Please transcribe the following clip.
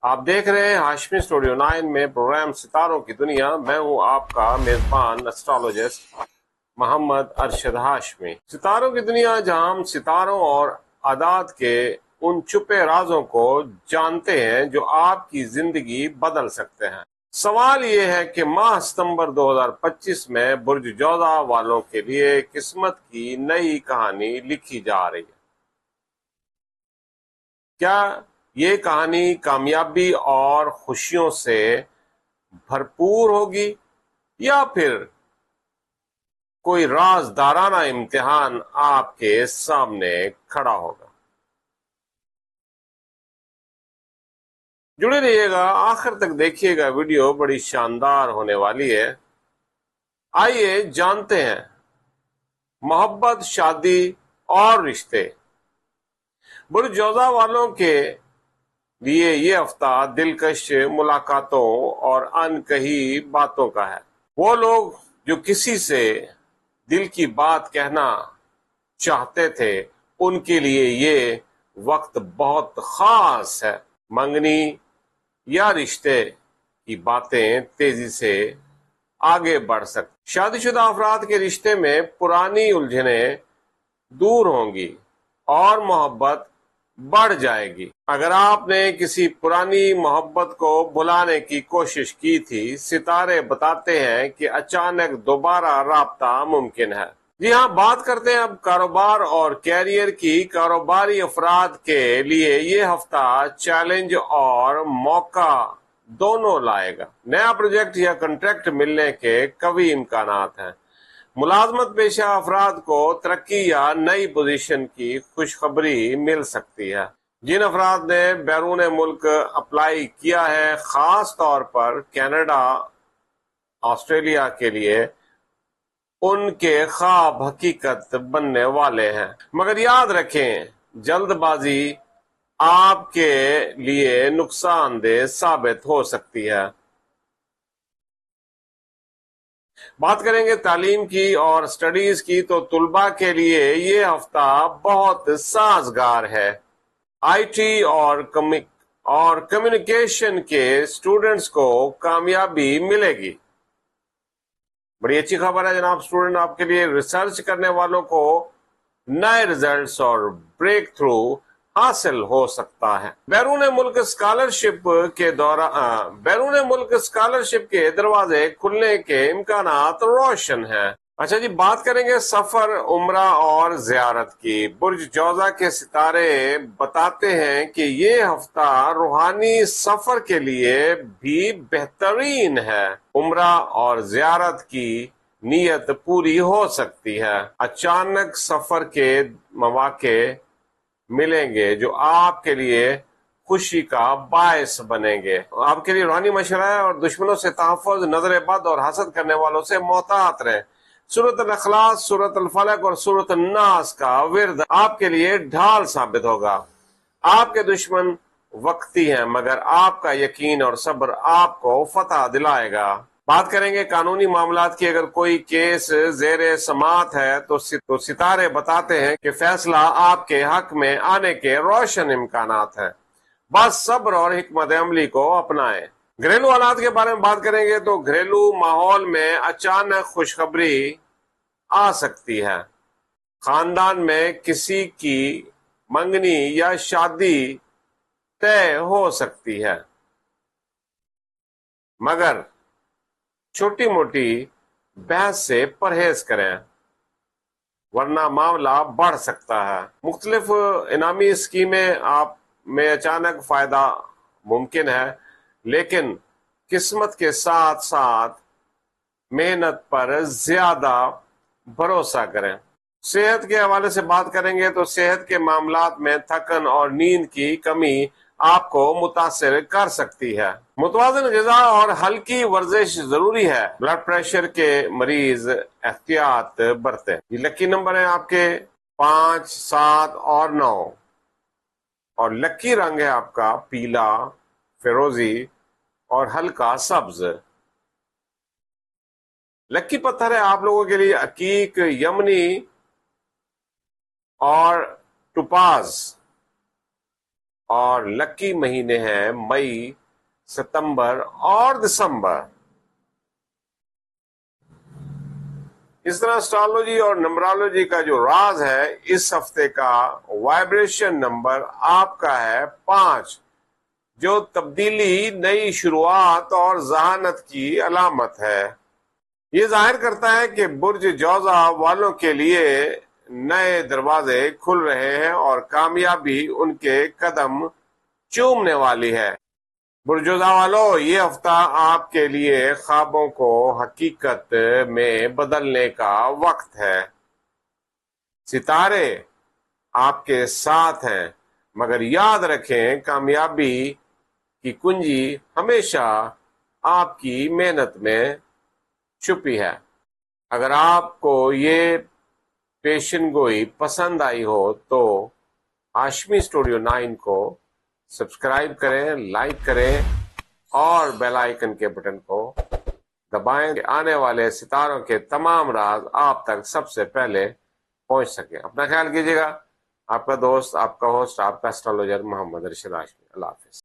آپ دیکھ رہے ہیں ہاشمی اسٹوڈیو 9 میں پروگرام ستاروں کی دنیا. میں ہوں آپ کا میزبان اسٹرالوجسٹ محمد ارشد ہاشمی. ستاروں کی دنیا جہاں ہم ستاروں اور عادات کے ان چھپے رازوں کو جانتے ہیں جو آپ کی زندگی بدل سکتے ہیں. سوال یہ ہے کہ ماہ ستمبر 2025 میں برج جوزہ والوں کے لیے قسمت کی نئی کہانی لکھی جا رہی ہے. کیا یہ کہانی کامیابی اور خوشیوں سے بھرپور ہوگی یا پھر کوئی رازدارانہ امتحان آپ کے سامنے کھڑا ہوگا؟ جڑے رہیے گا، آخر تک دیکھیے گا، ویڈیو بڑی شاندار ہونے والی ہے. آئیے جانتے ہیں محبت، شادی اور رشتے. برج جوزہ والوں کے لیے یہ ہفتہ دلکش ملاقاتوں اور انکہی باتوں کا ہے. وہ لوگ جو کسی سے دل کی بات کہنا چاہتے تھے ان کے لیے یہ وقت بہت خاص ہے. منگنی یا رشتے کی باتیں تیزی سے آگے بڑھ سکتی. شادی شدہ افراد کے رشتے میں پرانی الجھنیں دور ہوں گی اور محبت بڑھ جائے گی. اگر آپ نے کسی پرانی محبت کو بھلانے کی کوشش کی تھی، ستارے بتاتے ہیں کہ اچانک دوبارہ رابطہ ممکن ہے. جی ہاں، بات کرتے ہیں اب کاروبار اور کیریئر کی. کاروباری افراد کے لیے یہ ہفتہ چیلنج اور موقع دونوں لائے گا. نیا پروجیکٹ یا کنٹریکٹ ملنے کے قوی امکانات ہیں. ملازمت پیشہ افراد کو ترقی یا نئی پوزیشن کی خوشخبری مل سکتی ہے. جن افراد نے بیرون ملک اپلائی کیا ہے، خاص طور پر کینیڈا، آسٹریلیا کے لیے، ان کے خواب حقیقت بننے والے ہیں. مگر یاد رکھیں، جلد بازی آپ کے لیے نقصان دہ ثابت ہو سکتی ہے. بات کریں گے تعلیم کی اور سٹڈیز کی تو طلباء کے لیے یہ ہفتہ بہت سازگار ہے. آئی ٹی اور کمیونیکیشن کے اسٹوڈنٹس کو کامیابی ملے گی. بڑی اچھی خبر ہے جناب اسٹوڈنٹ، آپ کے لیے ریسرچ کرنے والوں کو نئے ریزلٹس اور بریک تھرو حاصل ہو سکتا ہے. بیرون ملک اسکالرشپ کے دروازے کھلنے کے امکانات روشن ہیں. اچھا جی، بات کریں گے سفر، عمرہ اور زیارت کی. برج جوزہ کے ستارے بتاتے ہیں کہ یہ ہفتہ روحانی سفر کے لیے بھی بہترین ہے. عمرہ اور زیارت کی نیت پوری ہو سکتی ہے. اچانک سفر کے مواقع ملیں گے جو آپ کے لیے خوشی کا باعث بنیں گے. آپ کے لیے روحانی مشورہ ہے اور دشمنوں سے تحفظ، نظر بد اور حسد کرنے والوں سے محتاط رہیں. سورۃ الاخلاص، سورۃ الفلق اور سورۃ الناس کا ورد آپ کے لیے ڈھال ثابت ہوگا. آپ کے دشمن وقتی ہیں مگر آپ کا یقین اور صبر آپ کو فتح دلائے گا. بات کریں گے قانونی معاملات کی. اگر کوئی کیس زیر سماعت ہے تو ستارے بتاتے ہیں کہ فیصلہ آپ کے حق میں آنے کے روشن امکانات ہیں. بس صبر اور حکمت عملی کو اپنائیں. گھریلو حالات کے بارے میں بات کریں گے تو گھریلو ماحول میں اچانک خوشخبری آ سکتی ہے. خاندان میں کسی کی منگنی یا شادی طے ہو سکتی ہے، مگر چھوٹی موٹی بحث سے پرہیز کریں ورنہ معاملہ بڑھ سکتا ہے. مختلف انعامی اسکیمیں آپ میں اچانک فائدہ ممکن ہے، لیکن قسمت کے ساتھ ساتھ محنت پر زیادہ بھروسہ کریں. صحت کے حوالے سے بات کریں گے تو صحت کے معاملات میں تھکن اور نیند کی کمی آپ کو متاثر کر سکتی ہے. متوازن غذا اور ہلکی ورزش ضروری ہے. بلڈ پریشر کے مریض احتیاط برتیں. یہ لکی نمبر ہیں آپ کے 5، 7 اور 9 اور لکی رنگ ہے آپ کا پیلا، فیروزی اور ہلکا سبز. لکی پتھر ہے آپ لوگوں کے لیے عقیق، یمنی اور ٹوپاز. اور لکی مہینے ہیں مئی، ستمبر اور دسمبر۔ اس طرح اسٹرالوجی اور نمبرالوجی کا جو راز ہے، اس ہفتے کا وائبریشن نمبر آپ کا ہے 5، جو تبدیلی، نئی شروعات اور ذہانت کی علامت ہے۔ یہ ظاہر کرتا ہے کہ برج جوزہ والوں کے لیے نئے دروازے کھل رہے ہیں اور کامیابی ان کے قدم چومنے والی ہے۔ برج جوزہ والو، یہ ہفتہ آپ کے لیے خوابوں کو حقیقت میں بدلنے کا وقت ہے۔ ستارے آپ کے ساتھ ہیں، مگر یاد رکھیں کامیابی کی کنجی ہمیشہ آپ کی محنت میں چھپی ہے۔ اگر آپ کو یہ پیشن گوئی پسند آئی ہو تو ہاشمی اسٹوڈیو 9 کو سبسکرائب کریں، لائک کریں اور بیل آئیکن کے بٹن کو دبائیں کہ آنے والے ستاروں کے تمام راز آپ تک سب سے پہلے پہنچ سکیں۔ اپنا خیال کیجیے گا۔ آپ کا دوست، آپ کا ہوسٹ، آپ کا اسٹرالوجر محمد ارشد ہاشمی۔ اللہ حافظ۔